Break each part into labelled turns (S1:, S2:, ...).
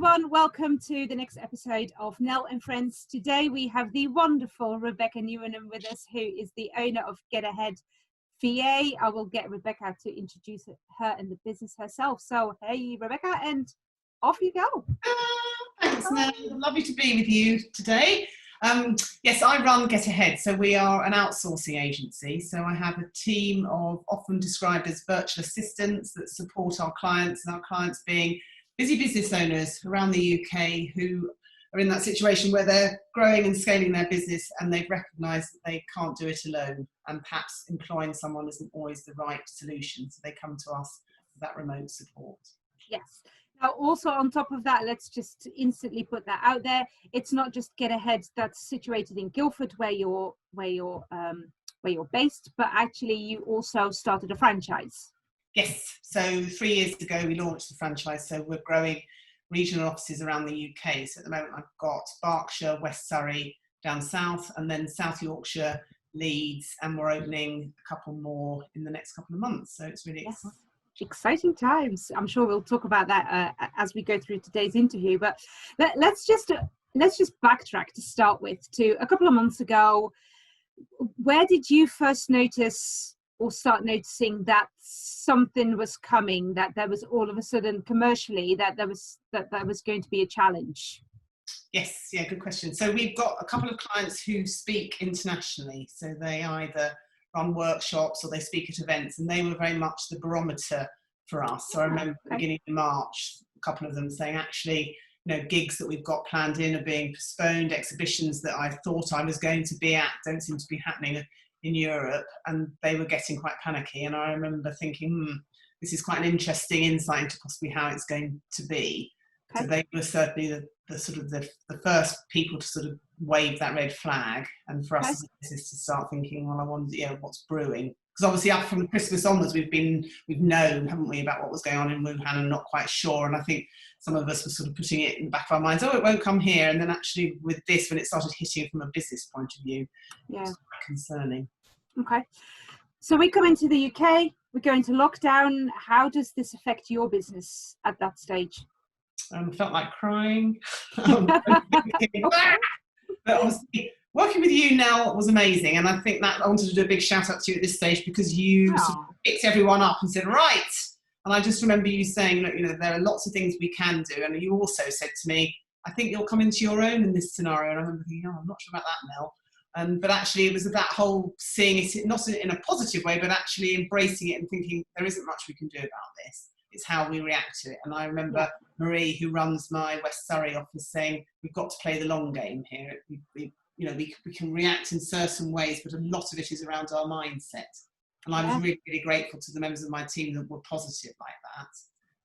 S1: everyone, welcome to the next episode of Nell and Friends. Today we have the wonderful Rebecca Newenham with us, who is the owner of Get Ahead VA. I will get Rebecca to introduce her and the business herself. So hey Rebecca, and off you go.
S2: Thanks, Nell. Lovely to be with you today. Yes, I run Get Ahead, so we are an outsourcing agency. So I have a team of often described as virtual assistants that support our clients, and our clients being busy business owners around the UK who are in that situation where they're growing and scaling their business and they've recognised that they can't do it alone, and perhaps employing someone isn't always the right solution. So they come to us for that remote support.
S1: Yes. Now, also on top of that, let's just instantly put that out there. It's not just Get Ahead that's situated in Guildford, where you're based, but actually you also started a franchise.
S2: Yes, so 3 years ago we launched the franchise, so we're growing regional offices around the UK. So at the moment I've got Berkshire, West Surrey down south, and then South Yorkshire, Leeds, and we're opening a couple more in the next couple of months. So it's really
S1: exciting times. I'm sure we'll talk about that as we go through today's interview, but let's just backtrack to start with to a couple of months ago. Where did you first notice or start noticing that something was coming, that there was all of a sudden commercially that there was going to be a challenge?
S2: Yes, yeah, good question. So we've got a couple of clients who speak internationally, so they either run workshops or they speak at events, and they were very much the barometer for us. So I remember at the beginning of March, a couple of them saying, actually, gigs that we've got planned in are being postponed, exhibitions that I thought I was going to be at don't seem to be happening in Europe, and they were getting quite panicky. And I remember thinking, this is quite an interesting insight into possibly how it's going to be. Okay. So they were certainly the sort of the first people to sort of wave that red flag, and for us as a business to start thinking, well, I wonder, what's brewing? Because obviously up from Christmas onwards, we've known, haven't we, about what was going on in Wuhan and not quite sure. And I think some of us were sort of putting it in the back of our minds, it won't come here. And then actually with this, when it started hitting from a business point of view, it was quite concerning.
S1: Okay. So we come into the UK, we go into lockdown. How does this affect your business at that stage?
S2: I felt like crying. But obviously, working with you now was amazing, and I think that I wanted to do a big shout out to you at this stage because you sort of picked everyone up and said, right. And I just remember you saying, look, there are lots of things we can do. And you also said to me, I think you'll come into your own in this scenario. And I remember thinking, I'm not sure about that, Nell. But actually it was that whole seeing it, not in a positive way, but actually embracing it and thinking there isn't much we can do about this. It's how we react to it. And I remember Marie, who runs my West Surrey office, saying, we've got to play the long game here. We can react in certain ways, but a lot of it is around our mindset. And I was really, really grateful to the members of my team that were positive like that,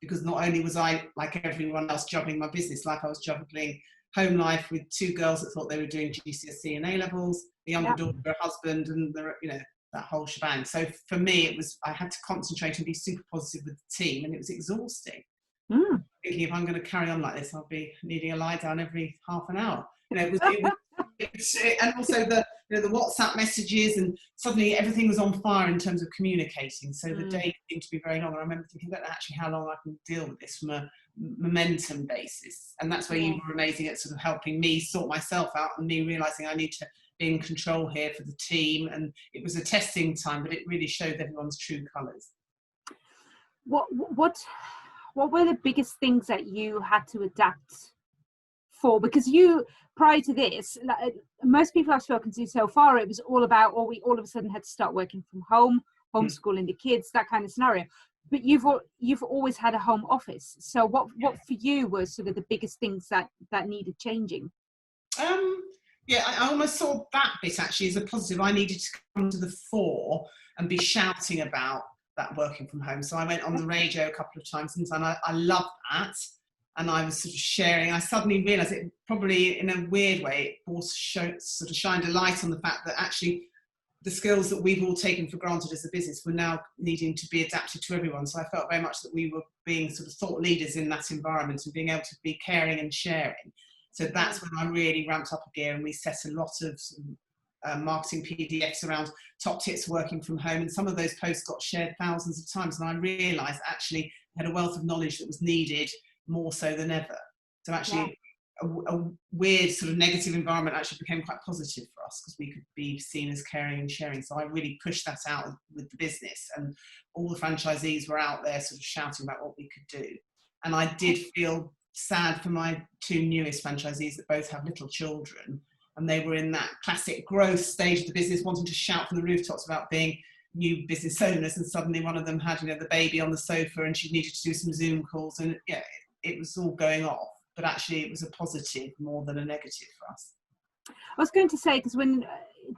S2: because not only was I, like everyone else, juggling my business life, I was juggling home life with two girls that thought they were doing GCSE and A-levels, the younger daughter, a husband, and that whole shebang. So for me, I had to concentrate and be super positive with the team, and it was exhausting. Thinking if I'm going to carry on like this, I'll be needing a lie down every half an hour. And also the WhatsApp messages, and suddenly everything was on fire in terms of communicating. So the day seemed to be very long. And I remember thinking, I don't know actually how long I can deal with this from a momentum basis. And that's where you were amazing at sort of helping me sort myself out, and me realising I need to be in control here for the team. And it was a testing time, but it really showed everyone's true colours.
S1: What were the biggest things that you had to adapt for? Because you, prior to this, most people I've spoken to so far, it was all about, we all of a sudden had to start working from home, homeschooling the kids, that kind of scenario. But you've always had a home office. So what for you were sort of the biggest things that needed changing?
S2: I almost saw that bit actually as a positive. I needed to come to the fore and be shouting about that working from home. So I went on the radio a couple of times, and I loved that. And I was sort of sharing. I suddenly realised it probably in a weird way, it also sort of shined a light on the fact that actually the skills that we've all taken for granted as a business were now needing to be adapted to everyone. So I felt very much that we were being sort of thought leaders in that environment and being able to be caring and sharing. So that's when I really ramped up a gear, and we set a lot of marketing PDFs around top tips working from home, and some of those posts got shared thousands of times, and I realised actually I had a wealth of knowledge that was needed more so than ever. So actually, a weird sort of negative environment actually became quite positive for us because we could be seen as caring and sharing. So I really pushed that out with the business, and all the franchisees were out there sort of shouting about what we could do. And I did feel sad for my two newest franchisees that both have little children, and they were in that classic growth stage of the business, wanting to shout from the rooftops about being new business owners, and suddenly one of them had, the baby on the sofa and she needed to do some Zoom calls, and it was all going off. But actually it was a positive more than a negative for us.
S1: I was going to say, because when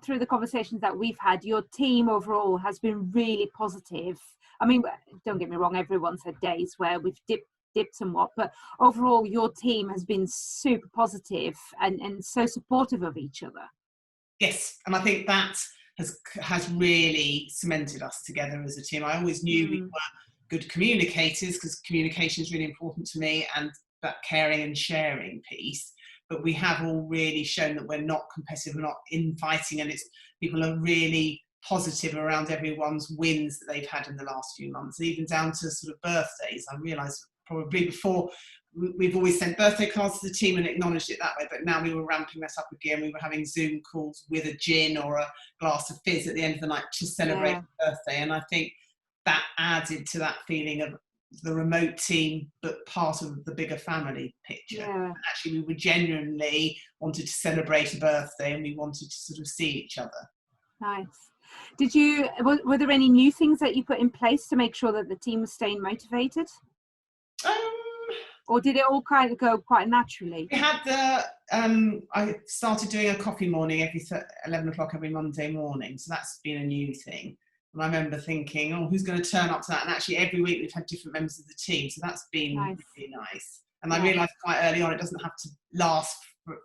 S1: through the conversations that we've had, your team overall has been really positive. I mean, don't get me wrong, everyone's had days where we've dipped somewhat, but overall your team has been super positive and so supportive of each other.
S2: Yes, and I think that has really cemented us together as a team. I always knew we were good communicators, because communication is really important to me, and that caring and sharing piece. But we have all really shown that we're not competitive, we're not infighting, and people are really positive around everyone's wins that they've had in the last few months, even down to sort of birthdays. I realised probably before we've always sent birthday cards to the team and acknowledged it that way, but now we were ramping that up again. We were having Zoom calls with a gin or a glass of fizz at the end of the night to celebrate the birthday, and I think that added to that feeling of the remote team but part of the bigger family picture. Actually, we were genuinely wanted to celebrate a birthday, and we wanted to sort of see each other.
S1: Nice. Were there any new things that you put in place to make sure that the team was staying motivated? Or did it all kind of go quite naturally?
S2: We had I started doing a coffee morning every 11 o'clock every Monday morning, so that's been a new thing. And I remember thinking, who's going to turn up to that? And actually every week we've had different members of the team, so that's been really nice. And I realised quite early on it doesn't have to last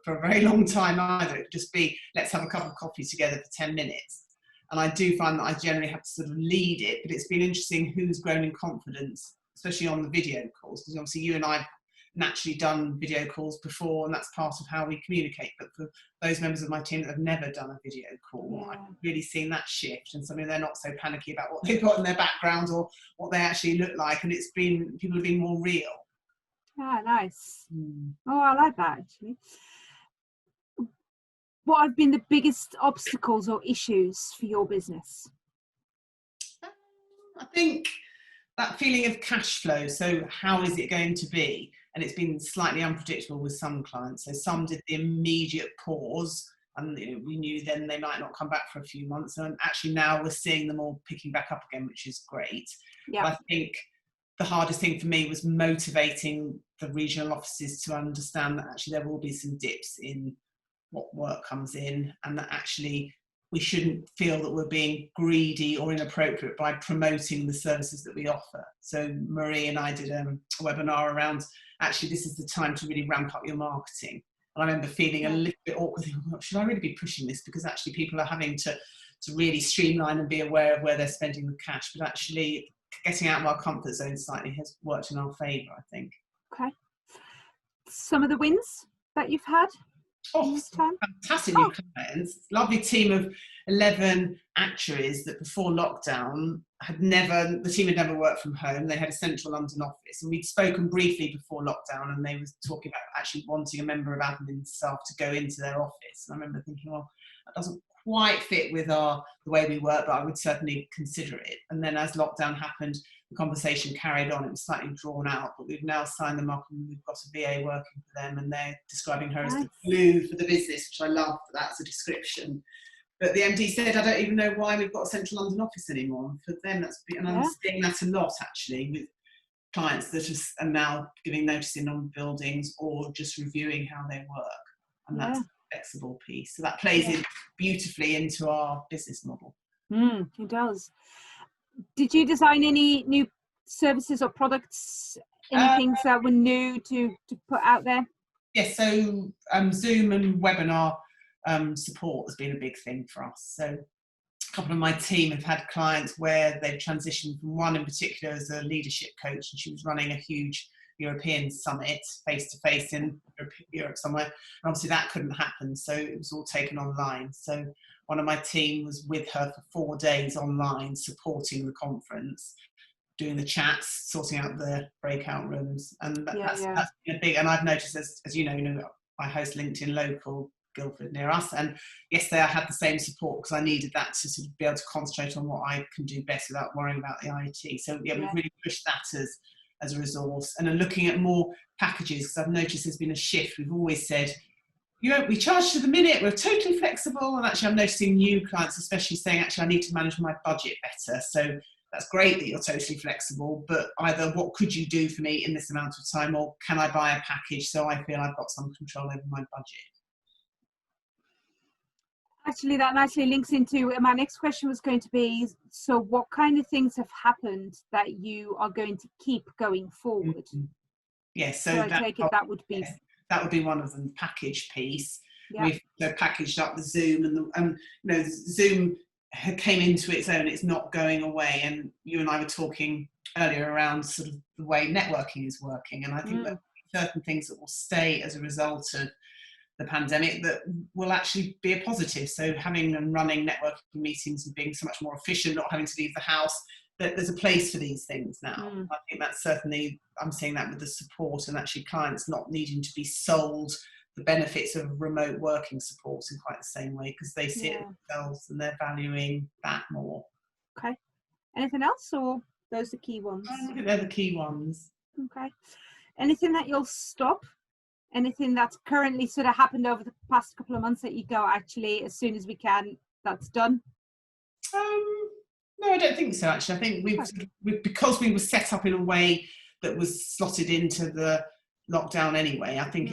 S2: for a very long time either. It could just be, let's have a cup of coffee together for 10 minutes. And I do find that I generally have to sort of lead it, but it's been interesting who's grown in confidence, especially on the video calls, because obviously you and I have naturally done video calls before, and that's part of how we communicate. But for those members of my team that have never done a video call, I've really seen that shift, and suddenly they're not so panicky about what they've got in their background or what they actually look like, and people have been more real.
S1: Nice. Oh, I like that actually. What have been the biggest obstacles or issues for your business?
S2: I think that feeling of cash flow. So how is it going to be? And it's been slightly unpredictable with some clients. So some did the immediate pause, and we knew then they might not come back for a few months. And actually now we're seeing them all picking back up again, which is great. But I think the hardest thing for me was motivating the regional offices to understand that actually there will be some dips in what work comes in, and that actually we shouldn't feel that we're being greedy or inappropriate by promoting the services that we offer. So Marie and I did a webinar around, actually this is the time to really ramp up your marketing. And I remember feeling a little bit awkward, thinking, should I really be pushing this? Because actually people are having to really streamline and be aware of where they're spending the cash. But actually getting out of our comfort zone slightly has worked in our favour, I think.
S1: Okay. Some of the wins that you've had?
S2: Fantastic new clients. Lovely team of 11 actuaries that before lockdown the team had never worked from home. They had a central London office, and we'd spoken briefly before lockdown, and they were talking about actually wanting a member of admin staff to go into their office. And I remember thinking, that doesn't quite fit with the way we work, but I would certainly consider it. And then as lockdown happened, the conversation carried on. It was slightly drawn out, but we've now signed them up, and we've got a VA working for them, and they're describing her as the glue for the business, which I love. That's a description. But the MD said, I don't even know why we've got a central London office anymore. And for them, and I'm seeing that a lot actually with clients that are now giving notice in on buildings or just reviewing how they work. And that's a flexible piece. So that plays in beautifully into our business model.
S1: It does. Did you design any new services or products, any things that were new to put out there?
S2: Yes, so Zoom and webinar support has been a big thing for us. So a couple of my team have had clients where they've transitioned from one in particular as a leadership coach, and she was running a huge European summit face-to-face in Europe somewhere. And obviously that couldn't happen, so it was all taken online. So one of my team was with her for 4 days online supporting the conference. doing the chats, sorting out the breakout rooms, and that's been a big. And I've noticed, as you know, I host LinkedIn Local Guildford near us, and yesterday I had the same support because I needed that to sort of be able to concentrate on what I can do best without worrying about the IT. So we've really pushed that as a resource, and then looking at more packages, because I've noticed there's been a shift. We've always said, we charge to the minute, we're totally flexible, and actually I'm noticing new clients especially saying, actually I need to manage my budget better. So that's great that you're totally flexible, but either what could you do for me in this amount of time, or can I buy a package so I feel I've got some control over my budget?
S1: Actually, that nicely links into my next question was going to be, so what kind of things have happened that you are going to keep going forward?
S2: Yes,
S1: so I take it that would be...
S2: Yes, that would be one of them, package piece.
S1: Yep.
S2: We've packaged up the Zoom, and Zoom came into its own, it's not going away, and you and I were talking earlier around sort of the way networking is working, and I think that certain things that will stay as a result of the pandemic that will actually be a positive. So having and running networking meetings and being so much more efficient, not having to leave the house, that there's a place for these things now. I think that's certainly, I'm seeing that with the support, and actually clients not needing to be sold the benefits of remote working support in quite the same way, because they see it themselves and they're valuing that more.
S1: Okay. Anything else, or those are the key ones?
S2: I think they're the key ones.
S1: Okay. Anything that you'll stop? Anything that's currently sort of happened over the past couple of months that you go, actually, as soon as we can, that's done?
S2: No, I don't think so, actually. I think we've because we were set up in a way that was slotted into the lockdown anyway. I think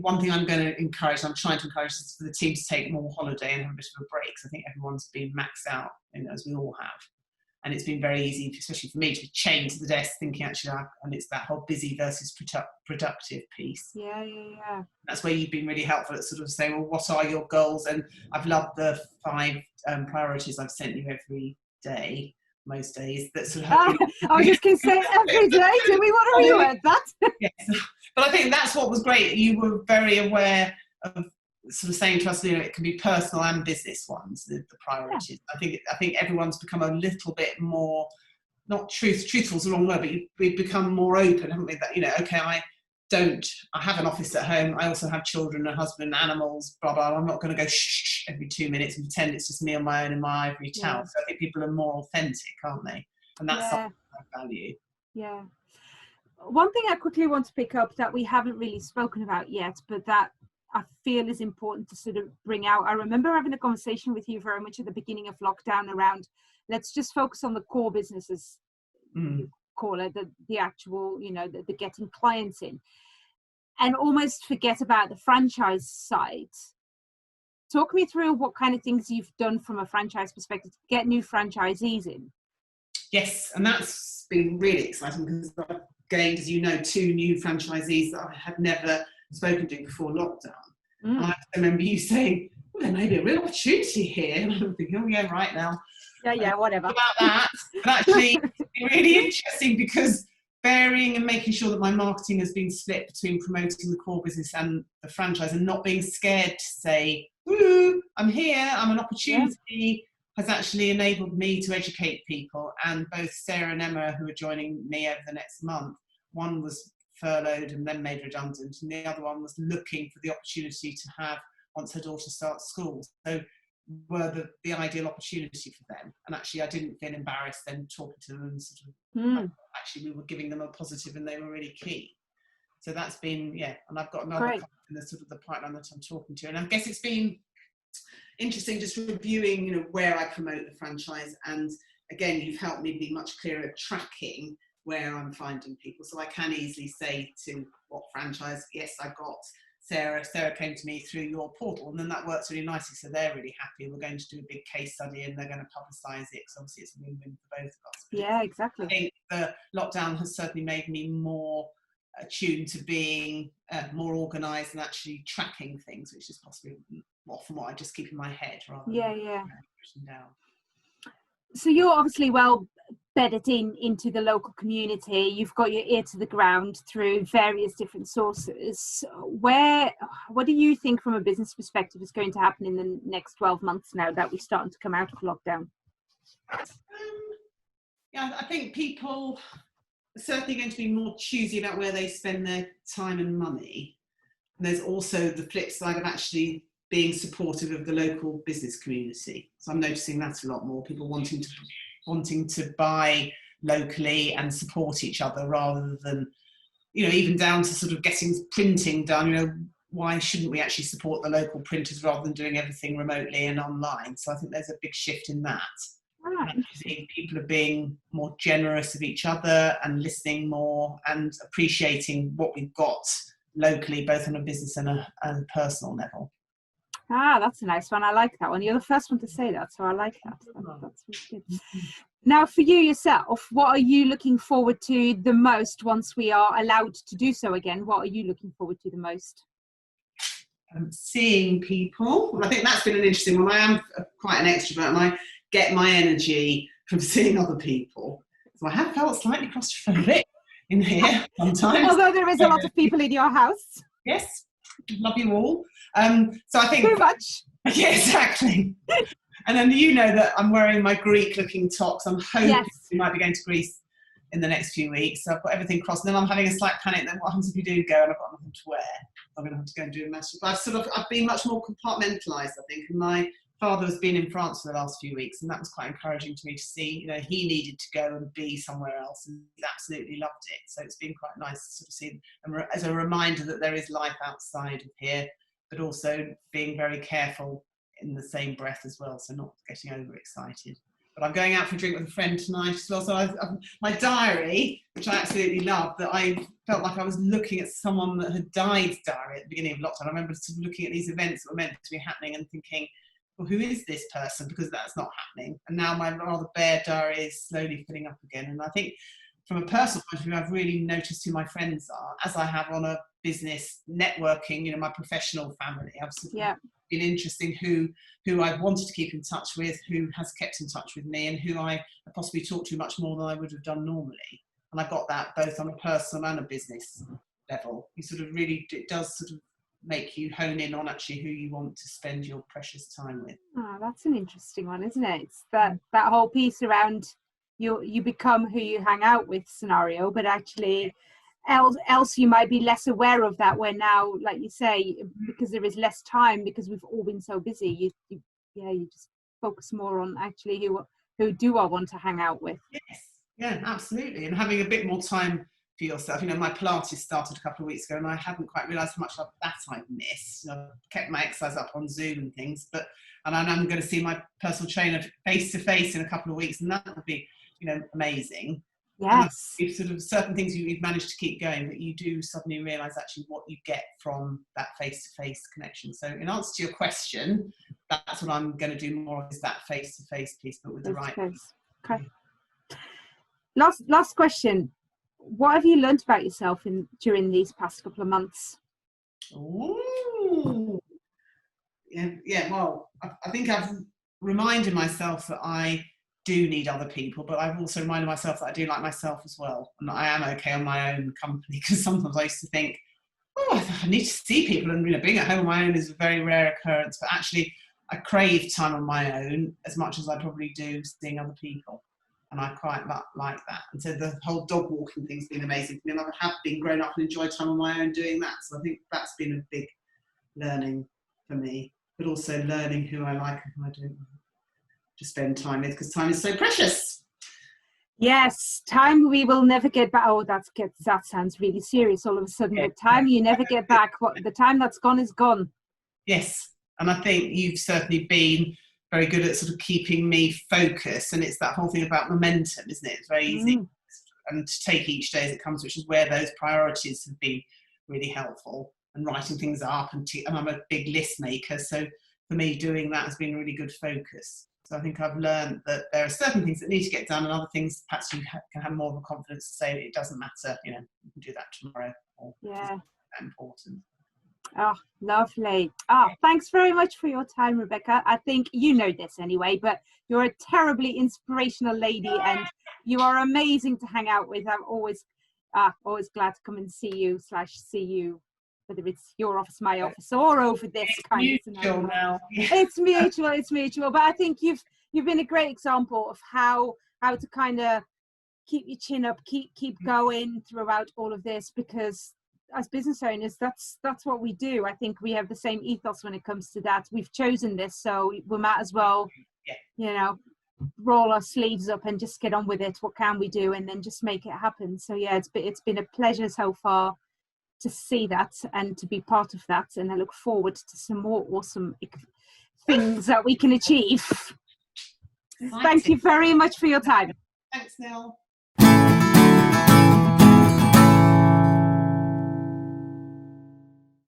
S2: one thing I'm going to encourage, I'm trying to encourage, is for the team to take more holiday and have a bit of a break. So I think everyone's been maxed out, as we all have. And it's been very easy, especially for me, to be chained to the desk thinking, actually, and it's that whole busy versus productive piece.
S1: Yeah.
S2: That's where you've been really helpful at sort of saying, well, what are your goals? And I've loved the 5 priorities I've sent you every day, most days. That sort of
S1: I was just going to say every day. Do we want to reword that?
S2: Yes. But I think that's what was great. You were very aware of sort of saying to us, it can be personal and business ones, the priorities. I think everyone's become a little bit more, not truthful is the wrong word, but we've become more open, haven't we? That, okay, I have an office at home. I also have children, a husband, animals, blah, blah. I'm not going to go shh every 2 minutes and pretend it's just me on my own in my ivory tower. So I think people are more authentic, aren't they? And that's something I value. Yeah.
S1: One thing I quickly want to pick up that we haven't really spoken about yet, but that I feel is important to sort of bring out. I remember having a conversation with you very much at the beginning of lockdown around, let's just focus on the core businesses, you call it, the actual, the getting clients in, and almost forget about the franchise side. Talk me through what kind of things you've done from a franchise perspective to get new franchisees in.
S2: Yes, and that's been really exciting because I've gained, as you know, 2 new franchisees that I had never spoken to before lockdown. And I remember you saying, well, there may be a real opportunity here. And I'm thinking, oh yeah, right now.
S1: Yeah, whatever.
S2: About that. But actually, it's been really interesting because varying and making sure that my marketing has been split between promoting the core business and the franchise, and not being scared to say, ooh, I'm here, I'm an opportunity, has actually enabled me to educate people. And both Sarah and Emma, who are joining me over the next month, one was furloughed and then made redundant, and the other one was looking for the opportunity to have once her daughter starts school. So were the ideal opportunity for them. And actually I didn't feel embarrassed then talking to them, and sort of actually we were giving them a positive and they were really key. So that's been, and I've got another in the sort of the pipeline that I'm talking to. And I guess it's been interesting just reviewing, where I promote the franchise. And again, you've helped me be much clearer at tracking where I'm finding people. So I can easily say to what franchise, yes, I got Sarah. Sarah came to me through your portal, and then that works really nicely. So they're really happy. We're going to do a big case study and they're going to publicise it, because obviously it's a win-win for both of us.
S1: Yeah, exactly. I
S2: think the lockdown has certainly made me more attuned to being more organised and actually tracking things, which is possibly often what I just keep in my head rather than written down.
S1: So you're obviously well bedded into the local community. You've got your ear to the ground through various different sources. What do you think from a business perspective is going to happen in the next 12 months now that we're starting to come out of lockdown?
S2: Yeah, I think people are certainly going to be more choosy about where they spend their time and money. And there's also the flip side of actually being supportive of the local business community. So I'm noticing that a lot more, people wanting to buy locally and support each other rather than, even down to sort of getting printing done. Why shouldn't we actually support the local printers rather than doing everything remotely and online? So I think there's a big shift in that. Actually, people are being more generous of each other and listening more and appreciating what we've got locally, both on a business and a personal level.
S1: That's a nice one. I like that one. You're the first one to say that, so I like that. That's really good. Now, for you yourself, what are you looking forward to the most once we are allowed to do so again? What are you looking forward to the most?
S2: Seeing people. Well, I think that's been an interesting one. I am quite an extrovert and I get my energy from seeing other people. So I have felt slightly claustrophobic in here sometimes.
S1: Although there is a lot of people in your house.
S2: Yes, love you all. So I think
S1: too much.
S2: Yeah, exactly. And then that I'm wearing my Greek-looking tops. I'm hoping we might be going to Greece in the next few weeks. So I've got everything crossed. And then I'm having a slight panic. Then what happens if we do go and I've got nothing to wear? I'm going to have to go and do a message. But I've been much more compartmentalised, I think. And my father has been in France for the last few weeks, and that was quite encouraging to me to see. He needed to go and be somewhere else, and he absolutely loved it. So it's been quite nice to sort of see, as a reminder that there is life outside of here, but also being very careful in the same breath as well, so not getting overexcited. But I'm going out for a drink with a friend tonight as well. So my diary, which I absolutely love, that I felt like I was looking at someone that had died diary at the beginning of lockdown. I remember sort of looking at these events that were meant to be happening and thinking, well, who is this person? Because that's not happening. And now my rather bare diary is slowly filling up again. And I think from a personal point of view, I've really noticed who my friends are, as I have on a business networking, my professional family. I've been interesting who I've wanted to keep in touch with, who has kept in touch with me, and who I possibly talk to much more than I would have done normally. And I got that both on a personal and a business level. It does sort of make you hone in on actually who you want to spend your precious time with.
S1: That's an interesting one, isn't it? It's that whole piece around you become who you hang out with scenario, but actually else you might be less aware of that, where now, like you say, because there is less time, because we've all been so busy, you just focus more on actually who do I want to hang out with.
S2: Yes, yeah, absolutely. And having a bit more time for yourself. My Pilates started a couple of weeks ago, and I hadn't quite realised how much of that I'd missed. I've kept my exercise up on Zoom and things, and I'm going to see my personal trainer face to face in a couple of weeks, and that would be amazing.
S1: Yes.
S2: It's sort of certain things you've managed to keep going, but you do suddenly realise actually what you get from that face-to-face connection. So in answer to your question, that's what I'm going to do more, is that face-to-face piece, but with the right people.
S1: Okay. Last question. What have you learned about yourself during these past couple of months?
S2: Ooh. Yeah. Well, I think I've reminded myself that I do need other people, but I've also reminded myself that I do like myself as well, and that I am okay on my own company, because sometimes I used to think, I need to see people, and being at home on my own is a very rare occurrence, but actually I crave time on my own as much as I probably do seeing other people, and I quite like that. And so the whole dog walking thing's been amazing for me, and I have been grown up and enjoyed time on my own doing that, so I think that's been a big learning for me, but also learning who I like and who I don't like to spend time with, because time is so precious.
S1: Yes, time we will never get back. That sounds really serious all of a sudden. Yeah. The time you never get back. The time that's gone is gone.
S2: Yes, and I think you've certainly been very good at sort of keeping me focused, and it's that whole thing about momentum, isn't it? It's very easy and to take each day as it comes, which is where those priorities have been really helpful, and writing things up, and I'm a big list maker, so for me doing that has been a really good focus. So I think I've learned that there are certain things that need to get done, and other things perhaps you can have more of a confidence to say it doesn't matter, you can do that tomorrow.
S1: Yeah.
S2: That's important.
S1: Oh, lovely. Thanks very much for your time, Rebecca. I think you know this anyway, but you're a terribly inspirational lady, and you are amazing to hang out with. I'm always glad to come and see you, whether it's your office, my office, or over this kind of scenario.
S2: Now. Yeah.
S1: It's mutual. But I think you've been a great example of how to kind of keep your chin up, keep going throughout all of this, because as business owners, that's what we do. I think we have the same ethos when it comes to that. We've chosen this, so we might as well, you know, roll our sleeves up and just get on with it. What can we do? And then just make it happen. So yeah, it's been a pleasure so far to see that and to be part of that, and I look forward to some more awesome things that we can achieve. Thank you very much for your time.
S2: Thanks, Nell.